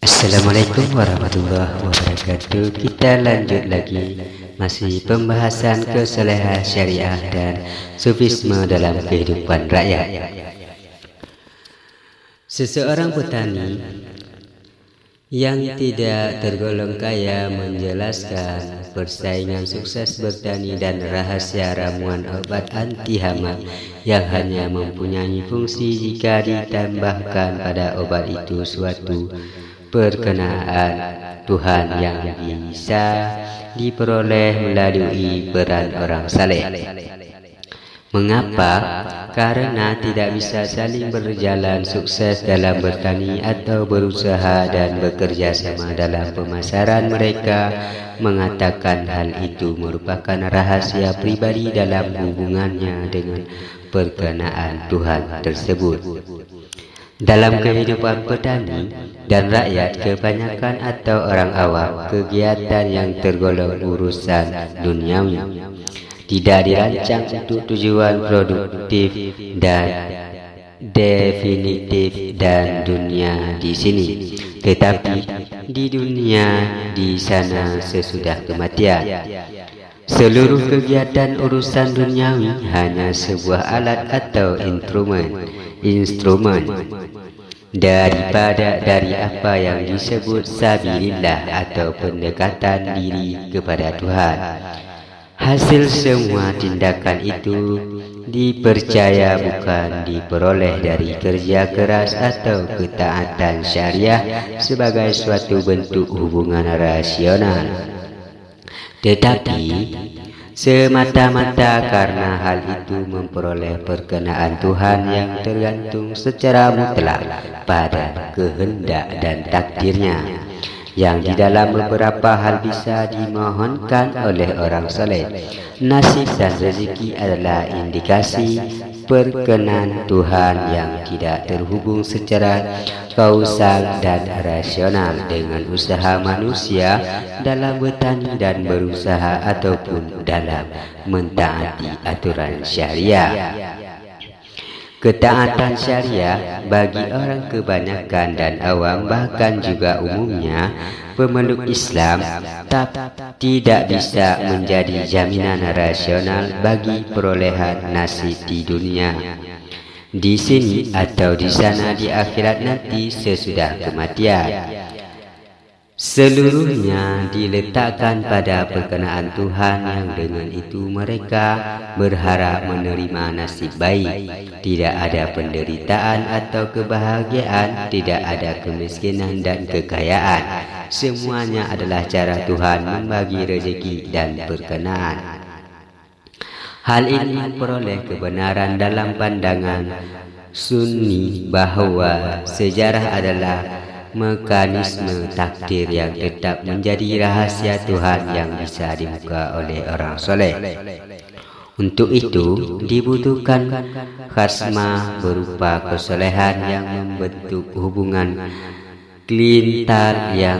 Assalamualaikum warahmatullahi wabarakatuh. Kita lanjut lagi masih pembahasan kesolehan syariah dan sufisme dalam kehidupan rakyat. Seseorang petani yang tidak tergolong kaya menjelaskan persaingan sukses bertani dan rahasia ramuan obat anti hama yang hanya mempunyai fungsi jika ditambahkan pada obat itu suatu perkenaan Tuhan yang bisa diperoleh melalui peran orang saleh. Mengapa? Karena tidak bisa saling berjalan sukses dalam bertani atau berusaha dan bekerja sama dalam pemasaran. Mereka mengatakan hal itu merupakan rahasia pribadi dalam hubungannya dengan perkenaan Tuhan tersebut. Dalam kehidupan petani dan rakyat kebanyakan atau orang awam, kegiatan yang tergolong urusan duniawi tidak dirancang untuk tujuan produktif dan definitif dan dunia di sini, tetapi di dunia di sana sesudah kematian. Seluruh kegiatan urusan duniawi hanya sebuah alat atau instrumen dari apa yang disebut sabilillah atau pendekatan diri kepada Tuhan. Hasil semua tindakan itu dipercaya bukan diperoleh dari kerja keras atau ketaatan syariah sebagai suatu bentuk hubungan rasional, tetapi semata-mata karena hal itu memperoleh perkenaan Tuhan yang tergantung secara mutlak pada kehendak dan takdirnya, yang di dalam beberapa hal bisa dimohonkan oleh orang soleh. Nasib dan rezeki adalah indikasi perkenan Tuhan yang tidak terhubung secara kausal dan rasional dengan usaha manusia dalam bertani dan berusaha ataupun dalam mentaati aturan syariah. Ketaatan syariah bagi orang kebanyakan dan awam, bahkan juga umumnya pemeluk Islam, tidak bisa menjadi jaminan rasional bagi perolehan nasib di dunia, di sini atau di sana di akhirat nanti sesudah kematian. Seluruhnya diletakkan pada perkenaan Tuhan yang dengan itu mereka berharap menerima nasib baik. Tidak ada penderitaan atau kebahagiaan, tidak ada kemiskinan dan kekayaan. Semuanya adalah cara Tuhan membagi rezeki dan perkenaan. Hal ini memperoleh kebenaran dalam pandangan Sunni bahawa sejarah adalah mekanisme takdir yang tetap menjadi rahasia Tuhan yang bisa dibuka oleh orang soleh. Untuk itu dibutuhkan khasmah berupa kesolehan yang membentuk hubungan klintal yang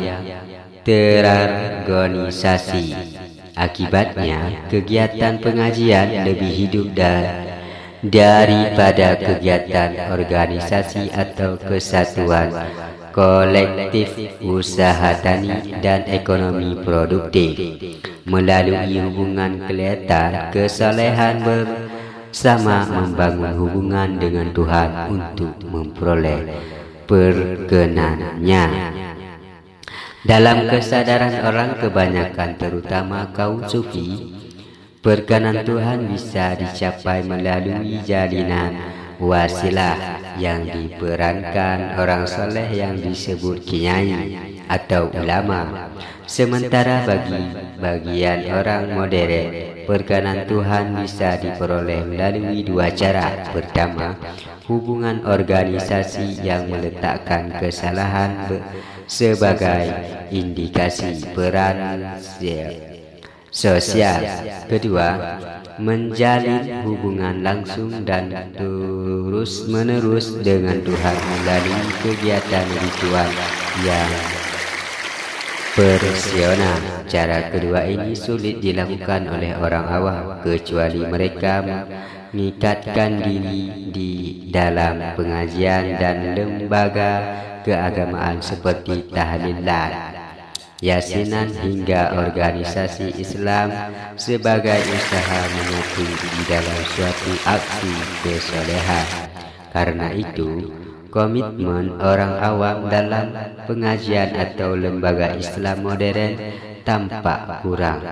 terorganisasi. Akibatnya kegiatan pengajian lebih hidup daripada kegiatan organisasi atau kesatuan kolektif usaha tani dan ekonomi produktif. Melalui hubungan kelihatan, kesolehan bersama membangun hubungan dengan Tuhan untuk memperoleh perkenannya. Dalam kesadaran orang kebanyakan, terutama kaum sufi, perkenan Tuhan bisa dicapai melalui jalinan wasilah yang diperankan orang soleh yang disebut kiai atau ulama. Sementara bagi bagian orang modern, perkenan Tuhan bisa diperoleh melalui dua cara. Pertama, hubungan organisasi yang meletakkan kesalahan sebagai indikasi peran sosial. Kedua, menjalin hubungan langsung dan terus-menerus dengan Tuhan melalui kegiatan ritual yang personal. Cara kedua ini sulit dilakukan oleh orang awam, kecuali mereka mengikatkan diri di dalam pengajian dan lembaga keagamaan seperti tahlilan, yasinan hingga organisasi Islam sebagai usaha menyatu di dalam suatu aksi kesolehan. Karena itu, komitmen orang awam dalam pengajian atau lembaga Islam modern tampak kurang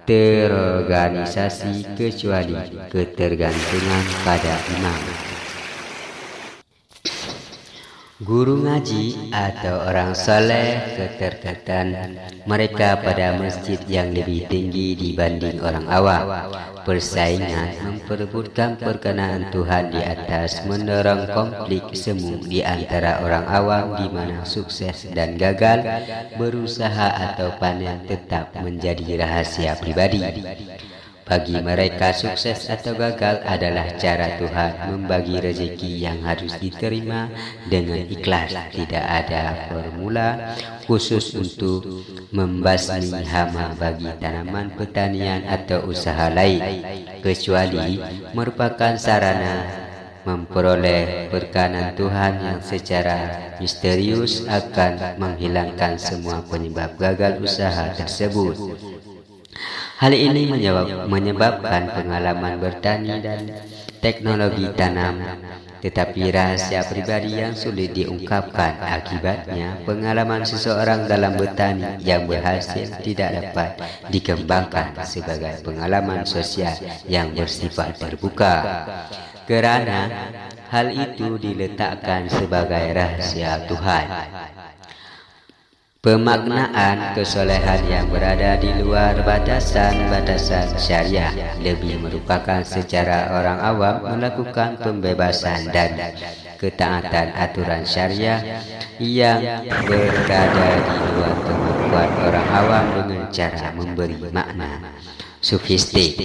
terorganisasi kecuali ketergantungan pada imam. Guru ngaji atau orang soleh keterkaitan mereka pada masjid yang lebih tinggi dibanding orang awam. Persaingan memperebutkan perkenaan Tuhan di atas mendorong konflik semu di antara orang awam di mana sukses dan gagal berusaha atau panen tetap menjadi rahasia pribadi. Bagi mereka, sukses atau gagal adalah cara Tuhan membagi rezeki yang harus diterima dengan ikhlas. Tidak ada formula khusus untuk membasmi hama bagi tanaman pertanian atau usaha lain, kecuali merupakan sarana memperoleh berkanan Tuhan yang secara misterius akan menghilangkan semua penyebab gagal usaha tersebut. Hal ini menyebabkan pengalaman bertani dan teknologi tanam, tetapi rahasia pribadi yang sulit diungkapkan. Akibatnya, pengalaman seseorang dalam bertani yang berhasil tidak dapat dikembangkan sebagai pengalaman sosial yang bersifat terbuka, kerana hal itu diletakkan sebagai rahasia Tuhan. Pemaknaan kesolehan yang berada di luar batasan-batasan syariah lebih merupakan secara orang awam melakukan pembebasan dan ketaatan aturan syariah yang berada di luar kemampuan orang awam dengan cara memberi makna sofistik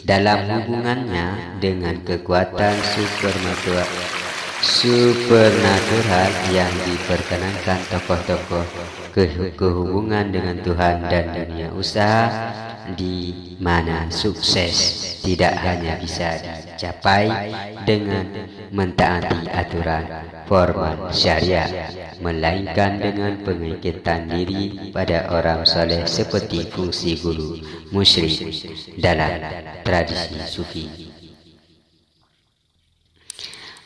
dalam hubungannya dengan kekuatan supernatural yang diperkenankan tokoh-tokoh kehubungan dengan Tuhan dan dunia usaha, di mana sukses tidak hanya bisa dicapai dengan mentaati aturan formal syariah, melainkan dengan pengikatan diri pada orang soleh seperti fungsi guru musyrik dalam tradisi sufi.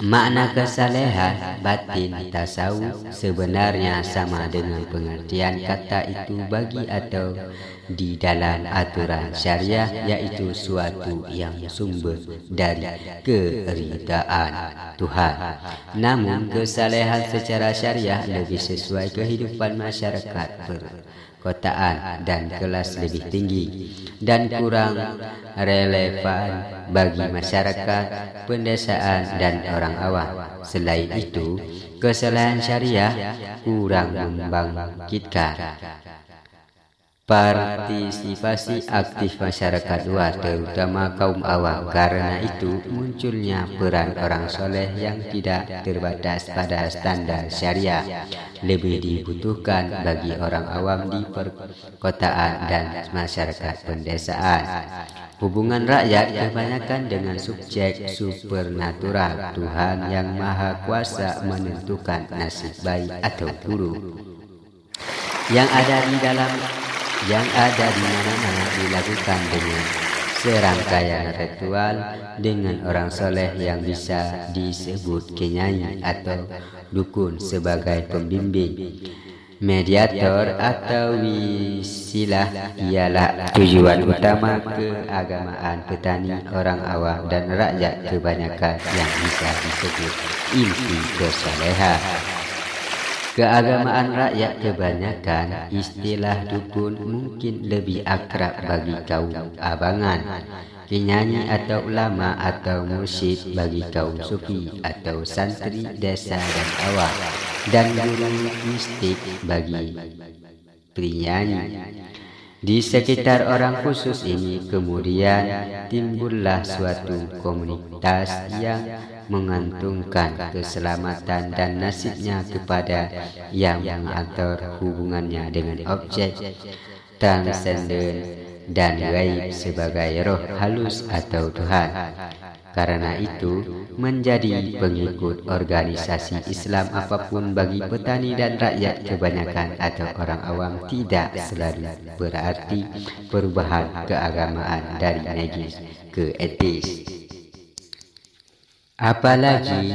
Makna kesalehan batin tasawuf sebenarnya sama dengan pengertian kata itu bagi atau di dalam aturan syariah, yaitu suatu yang sumber dari keridaan Tuhan. Namun kesalehan secara syariah lebih sesuai kehidupan masyarakat perkotaan dan kelas lebih tinggi dan kurang relevan bagi masyarakat pedesaan dan orang awam. Selain itu, kesalahan syariah kurang membangkitkan partisipasi aktif masyarakat luas, terutama kaum awam. Karena itu, munculnya peran orang soleh yang tidak terbatas pada standar syariah lebih dibutuhkan bagi orang awam di perkotaan dan masyarakat pedesaan. Hubungan rakyat kebanyakan dengan subjek supernatural, Tuhan yang maha kuasa menentukan nasib baik atau buruk yang ada di mana-mana dilakukan dengan serangkaian ritual dengan orang soleh yang bisa disebut kinyai atau dukun sebagai pembimbing, mediator atau wisilah. Ialah tujuan utama keagamaan petani, orang awam dan rakyat kebanyakan yang bisa disebut inti kesalehan. Keagamaan rakyat kebanyakan, istilah dukun mungkin lebih akrab bagi kaum abangan, penyanyi atau ulama atau mursyid bagi kaum sufi atau santri desa dan awam, dan guru mistik bagi penyanyi. Di sekitar orang khusus ini kemudian timbullah suatu komunitas yang mengantungkan keselamatan dan nasibnya kepada yang mengatur hubungannya dengan objek transenden dan gaib sebagai roh halus atau Tuhan. Karena itu, menjadi pengikut organisasi Islam apapun bagi petani dan rakyat kebanyakan atau orang awam tidak selalu berarti perubahan keagamaan dari magis ke etis. Apalagi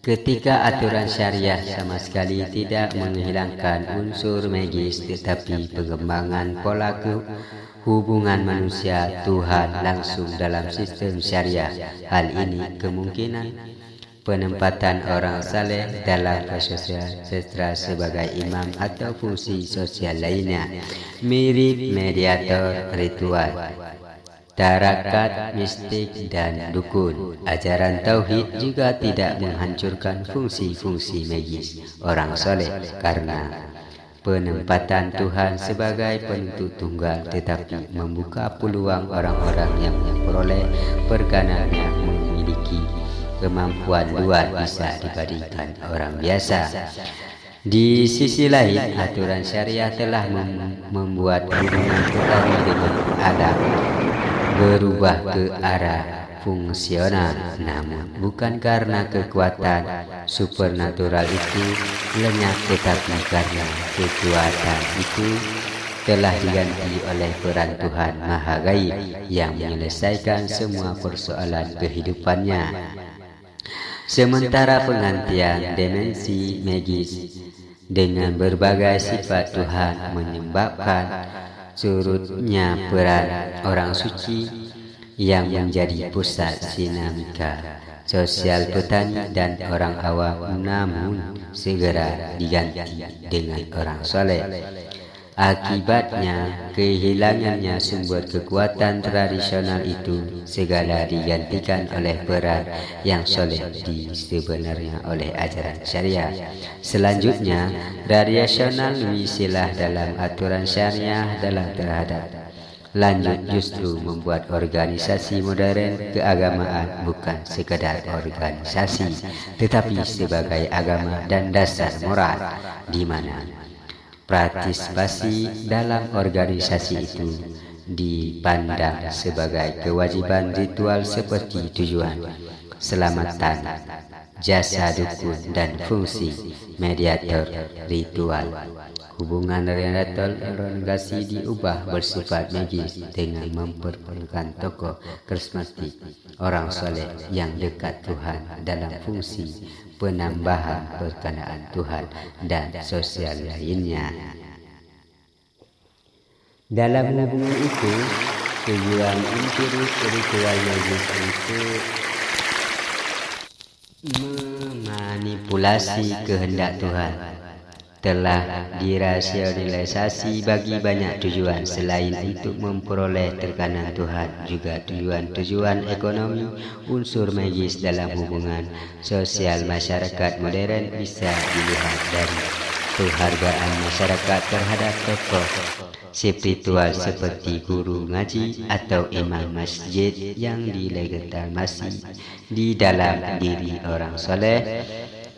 ketika aturan syariah sama sekali tidak menghilangkan unsur magis, tetapi pengembangan pola hubungan manusia Tuhan langsung dalam sistem syariah. Hal ini kemungkinan penempatan orang saleh dalam sosial sebagai imam atau fungsi sosial lainnya, mirip mediator ritual, tarakat, mistik, dan dukun. Ajaran tauhid juga tidak menghancurkan fungsi-fungsi magis orang soleh karena penempatan Tuhan sebagai penentu tunggal, tetapi membuka peluang orang-orang yang memperoleh perkanannya memiliki kemampuan luar biasa dibandingkan orang biasa. Di sisi lain, aturan syariah telah membuat hubungan petani dengan alam berubah ke arah fungsional, namun bukan karena kekuatan supernatural itu lenyap, tetapi karena kekuatan itu telah diganti oleh peran Tuhan Maha Gaib yang menyelesaikan semua persoalan kehidupannya. Sementara penggantian dimensi magis dengan berbagai sifat Tuhan menyebabkan surutnya peran orang suci yang menjadi pusat dinamika sosial petani dan orang awam, namun segera diganti dengan orang soleh. Akibatnya, kehilangannya sumber kekuatan tradisional itu segala digantikan oleh peran yang soleh sebenarnya oleh ajaran syariah. Selanjutnya, radiasional wisilah dalam aturan syariah dalam terhadap lanjut justru membuat organisasi modern keagamaan bukan sekadar organisasi, tetapi sebagai agama dan dasar moral, di mana partisipasi dalam organisasi itu dipandang sebagai kewajiban ritual seperti tujuan selamatan, jasa dukun, dan fungsi mediator ritual. Hubungan relator organisasi diubah bersifat magis dengan memperkenalkan tokoh karismatik orang soleh yang dekat Tuhan dalam fungsi penambahan perkenaan Tuhan dan sosial lainnya. Dalam hubungan itu, tujuan empiris ritual magis itu memanipulasi kehendak Tuhan telah dirasionalisasi bagi banyak tujuan selain untuk memperoleh tekanan Tuhan. Juga tujuan-tujuan ekonomi. Unsur magis dalam hubungan sosial masyarakat modern bisa dilihat dari penghargaan masyarakat terhadap tokoh spiritual seperti guru ngaji atau imam masjid yang dilegitimasi di dalam diri orang soleh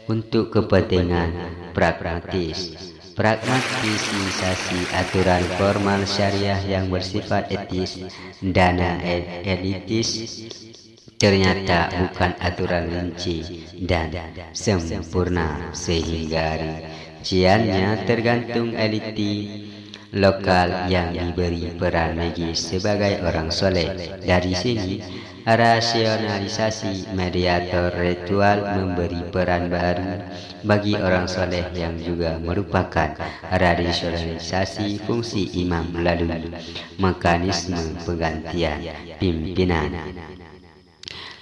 untuk kepentingan pragmatis. Pragmatisasi aturan formal syariah yang bersifat etis dan elitis ternyata bukan aturan rinci dan sempurna, sehingga rinciannya tergantung eliti lokal yang diberi peran magis sebagai orang soleh. Dari sini, rasionalisasi mediator ritual memberi peran baru bagi orang soleh yang juga merupakan rasionalisasi fungsi imam melalui mekanisme penggantian pimpinan.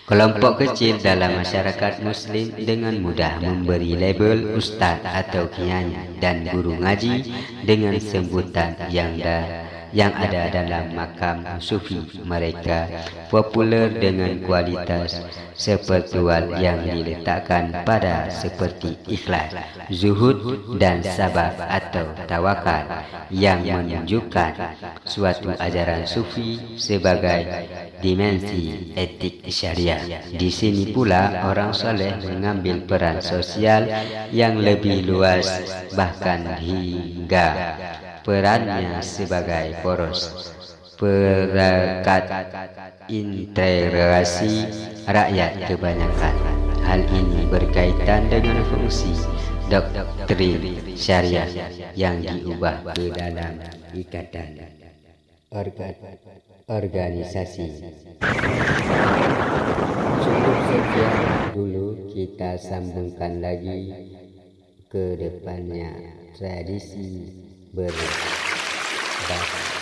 Kelompok kecil dalam masyarakat Muslim dengan mudah memberi label ustaz atau kiai dan guru ngaji dengan sebutan yang ada dalam makam sufi. Mereka populer dengan kualitas spiritual yang diletakkan pada seperti ikhlas, zuhud, dan sabar atau tawakal, yang menunjukkan suatu ajaran sufi sebagai dimensi etik syariah. Di sini pula orang soleh mengambil peran sosial yang lebih luas, bahkan hingga perannya sebagai poros perekat integrasi rakyat kebanyakan. Hal ini berkaitan dengan fungsi doktrin syariah yang diubah ke dalam ikatan organisasi. Cukup sekian dulu, kita sambungkan lagi ke depannya tradisi berbakti.